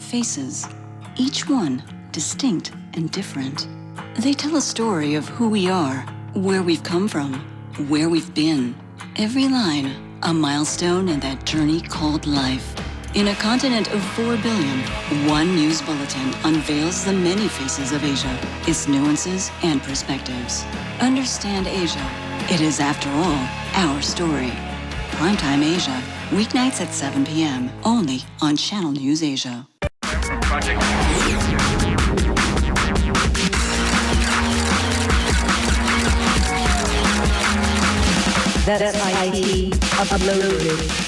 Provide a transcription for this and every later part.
Faces, each one distinct and different. They tell a story of who we are, where we've come from, where we've been. Every line, a milestone in that journey called life. In a continent of 4 billion, one news bulletin unveils the many faces of Asia, its nuances and perspectives. Understand Asia. It is, after all, our story. Primetime Asia, weeknights at 7 p.m., only on Channel News Asia. That's IT uploaded.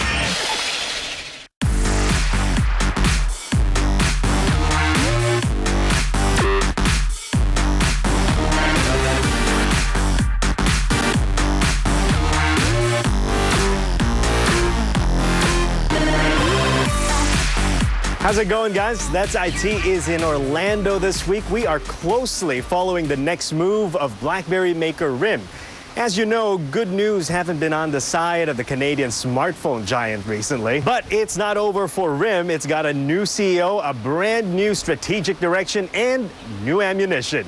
How's it going, guys? That's IT is in Orlando this week. We are closely following the next move of Blackberry maker RIM. As you know, good news haven't been on the side of the Canadian smartphone giant recently. But it's not over for RIM. It's got a new CEO, a brand new strategic direction, and new ammunition.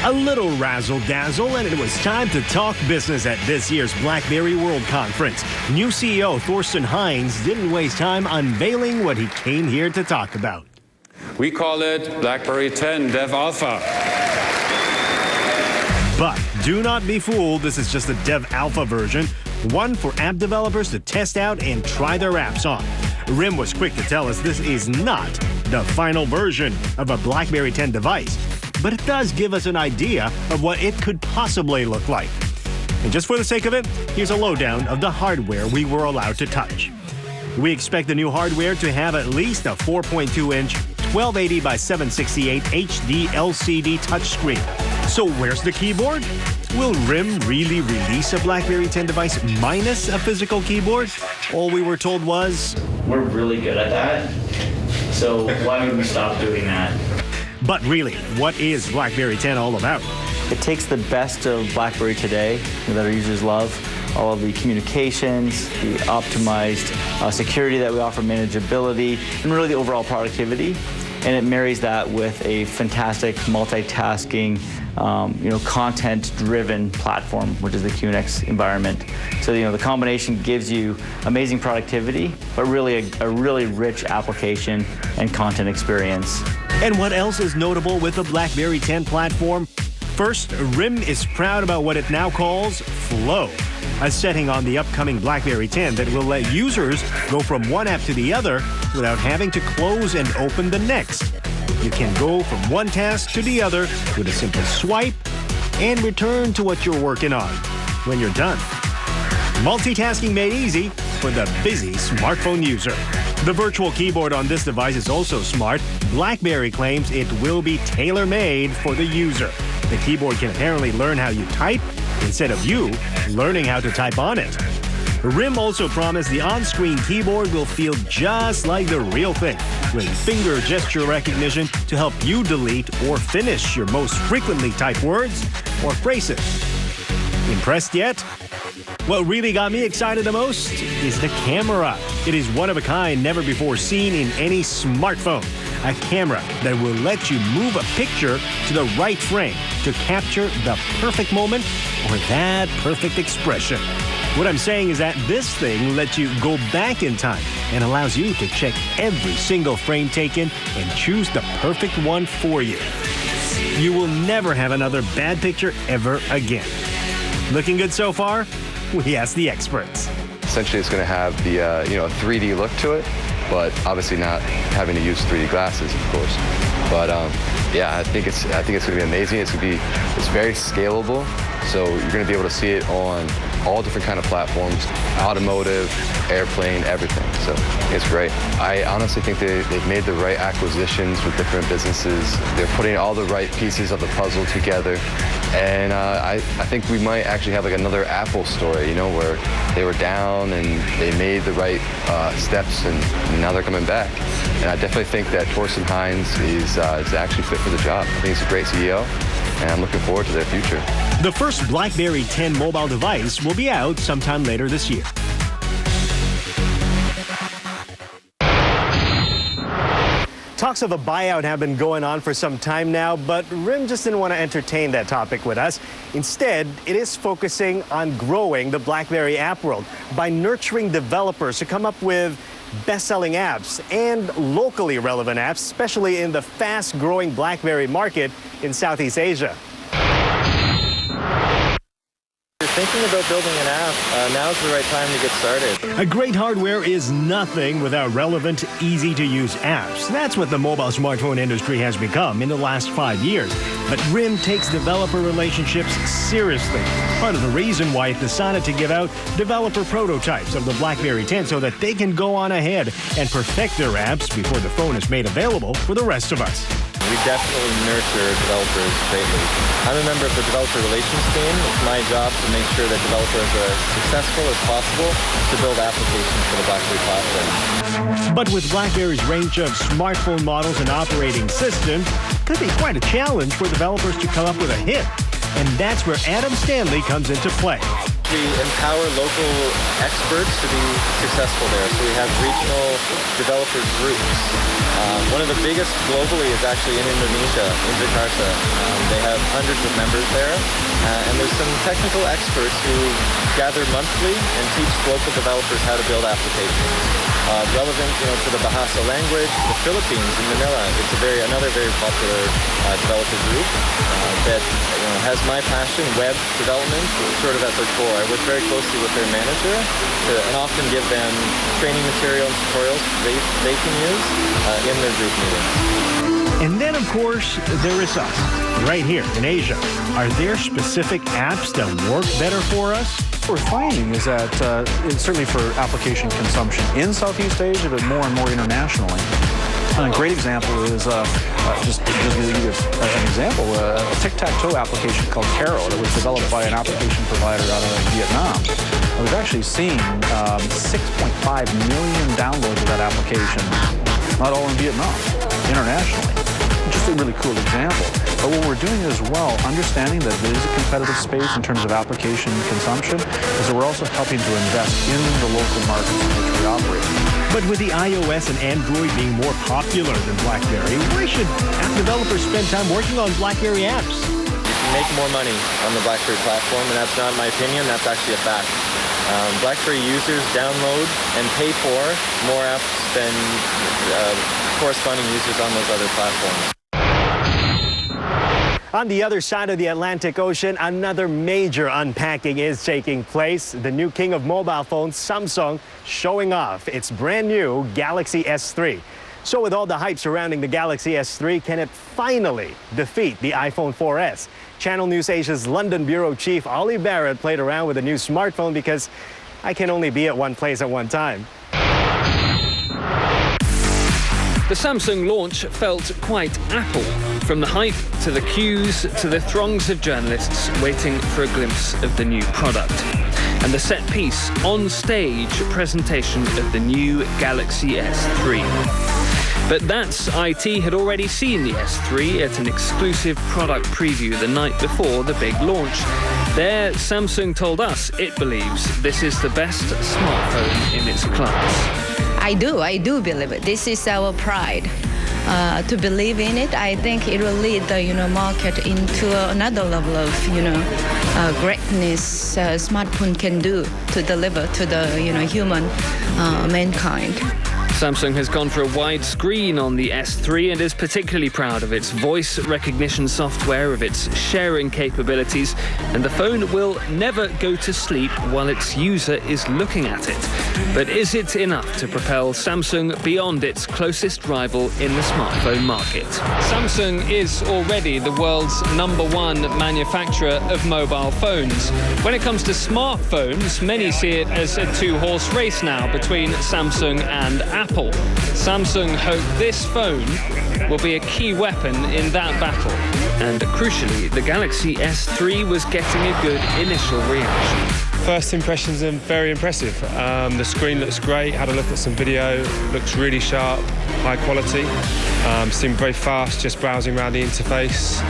A little razzle-dazzle, and it was time to talk business at this year's Blackberry World Conference. New CEO Thorsten Heinz didn't waste time unveiling what he came here to talk about. We call it Blackberry 10 Dev Alpha. But do not be fooled, this is just a Dev Alpha version, one for app developers to test out and try their apps on. RIM was quick to tell us this is not the final version of a Blackberry 10 device, but it does give us an idea of what it could possibly look like. And just for the sake of it, here's a lowdown of the hardware we were allowed to touch. We expect the new hardware to have at least a 4.2-inch 1280 by 768 HD LCD touchscreen. So where's the keyboard? Will RIM really release a Blackberry 10 device minus a physical keyboard? All we were told was, we're really good at that, so why would we stop doing that? But really, what is Blackberry 10 all about? It takes the best of BlackBerry today that our users love, all of the communications, the optimized security that we offer, manageability, and really the overall productivity. And it marries that with a fantastic multitasking, content-driven platform, which is the QNX environment. So, the combination gives you amazing productivity, but really a really rich application and content experience. And what else is notable with the Blackberry 10 platform? First, RIM is proud about what it now calls Flow, a setting on the upcoming Blackberry 10 that will let users go from one app to the other without having to close and open the next. You can go from one task to the other with a simple swipe and return to what you're working on when you're done. Multitasking made easy for the busy smartphone user. The virtual keyboard on this device is also smart. Blackberry claims it will be tailor-made for the user. The keyboard can apparently learn how you type instead of you learning how to type on it. RIM also promised the on-screen keyboard will feel just like the real thing, with finger gesture recognition to help you delete or finish your most frequently typed words or phrases. Impressed yet? What really got me excited the most is the camera. It is one of a kind, never before seen in any smartphone. A camera that will let you move a picture to the right frame to capture the perfect moment or that perfect expression. What I'm saying is that this thing lets you go back in time and allows you to check every single frame taken and choose the perfect one for you. You will never have another bad picture ever again. Looking good so far? We asked the experts. Essentially, it's going to have the a 3D look to it, but obviously not having to use 3D glasses, of course. But yeah, I think it's going to be amazing. It's very scalable, so you're going to be able to see it on all different kind of platforms, automotive, airplane, everything. So it's great. I honestly think they've made the right acquisitions with different businesses. They're putting all the right pieces of the puzzle together. And I think we might actually have like another Apple story, where they were down and they made the right steps and now they're coming back. And I definitely think that Thorsten Heinz is actually fit for the job. I think he's a great CEO, and I'm looking forward to their future. The first Blackberry 10 mobile device will be out sometime later this year. Talks of a buyout have been going on for some time now, but RIM just didn't want to entertain that topic with us. Instead, it is focusing on growing the BlackBerry app world by nurturing developers to come up with best-selling apps and locally relevant apps, especially in the fast-growing BlackBerry market in Southeast Asia. Thinking about building an app, now's the right time to get started. A great hardware is nothing without relevant, easy-to-use apps. That's what the mobile smartphone industry has become in the last 5 years. But RIM takes developer relationships seriously. Part of the reason why it decided to give out developer prototypes of the BlackBerry 10 so that they can go on ahead and perfect their apps before the phone is made available for the rest of us. We definitely nurture developers greatly. I'm a member of the developer relations team. It's my job to make sure that developers are as successful as possible to build applications for the BlackBerry platform. But with BlackBerry's range of smartphone models and operating systems, it could be quite a challenge for developers to come up with a hit. And that's where Adam Stanley comes into play. We empower local experts to be successful there. So we have regional developer groups. One of the biggest globally is actually in Indonesia, in Jakarta. They have hundreds of members there. And there's some technical experts who gather monthly and teach local developers how to build applications. Relevant, to the Bahasa language, the Philippines in Manila. It's another very popular developer group that has my passion, web development, sort of at their core. I work very closely with their manager and often give them training material and tutorials they can use in their group meetings. And then, of course, there is us, right here in Asia. Are there specific apps that work better for us? What we're finding is that, certainly for application consumption in Southeast Asia, but more and more internationally. A great example is, just to give you an example, a tic-tac-toe application called Caro that was developed by an application provider out of Vietnam. We've actually seen 6.5 million downloads of that application, not all in Vietnam, internationally. Just a really cool example. But what we're doing as well, understanding that there is a competitive space in terms of application consumption, is that we're also helping to invest in the local markets in which we operate. But with the iOS and Android being more popular than BlackBerry, why should app developers spend time working on BlackBerry apps? You can make more money on the BlackBerry platform, and that's not my opinion, that's actually a fact. BlackBerry users download and pay for more apps than corresponding users on those other platforms. On the other side of the Atlantic Ocean, another major unpacking is taking place. The new king of mobile phones, Samsung, showing off its brand new Galaxy S3. So with all the hype surrounding the Galaxy S3, can it finally defeat the iPhone 4S? Channel News Asia's London Bureau Chief Ollie Barrett played around with the new smartphone because I can only be at one place at one time. The Samsung launch felt quite Apple. From the hype to the queues to the throngs of journalists waiting for a glimpse of the new product. And the set-piece, on-stage presentation of the new Galaxy S3. But That's IT had already seen the S3 at an exclusive product preview the night before the big launch. There, Samsung told us it believes this is the best smartphone in its class. I do believe it. This is our pride. To believe in it, I think it will lead the market into another level of greatness smartphone can do to deliver to the human mankind. Samsung has gone for a wide screen on the S3 and is particularly proud of its voice recognition software, of its sharing capabilities, and the phone will never go to sleep while its user is looking at it. But is it enough to propel Samsung beyond its closest rival in the smartphone market? Samsung is already the world's #1 manufacturer of mobile phones. When it comes to smartphones, many see it as a two-horse race now between Samsung and Apple. Samsung hope this phone will be a key weapon in that battle. And crucially, the Galaxy S3 was getting a good initial reaction. First impressions are very impressive. The screen looks great. Had a look at some video. Looks really sharp, high quality. Seemed very fast just browsing around the interface.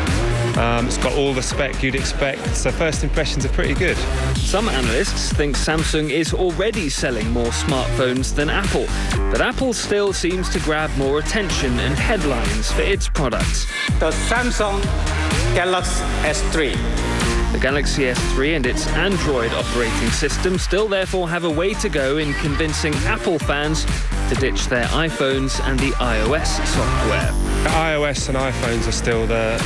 It's got all the spec you'd expect, so first impressions are pretty good. Some analysts think Samsung is already selling more smartphones than Apple, but Apple still seems to grab more attention and headlines for its products. The Samsung Galaxy S3. The Galaxy S3 and its Android operating system still therefore have a way to go in convincing Apple fans to ditch their iPhones and the iOS software. iOS and iPhones are still the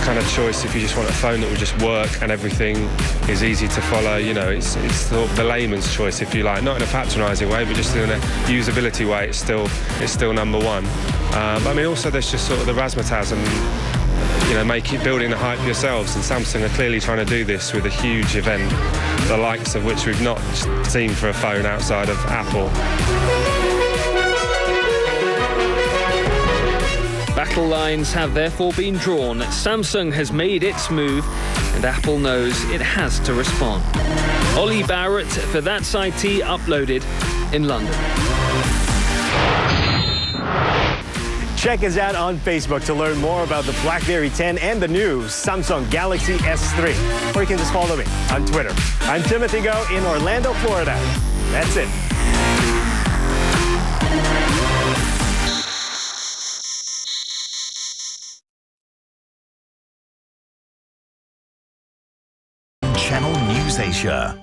kind of choice if you just want a phone that will just work and everything is easy to follow. You know, it's sort of the layman's choice, if you like, not in a patronising way, but just in a usability way. It's still number one. I mean, also there's just sort of the razzmatazz and, you know, building the hype yourselves. And Samsung are clearly trying to do this with a huge event, the likes of which we've not seen for a phone outside of Apple. Battle lines have therefore been drawn. Samsung has made its move, and Apple knows it has to respond. Ollie Barrett for That's IT Uploaded in London. Check us out on Facebook to learn more about the BlackBerry 10 and the new Samsung Galaxy S3. Or you can just follow me on Twitter. I'm Timothy Go in Orlando, Florida. That's it. Channel News Asia.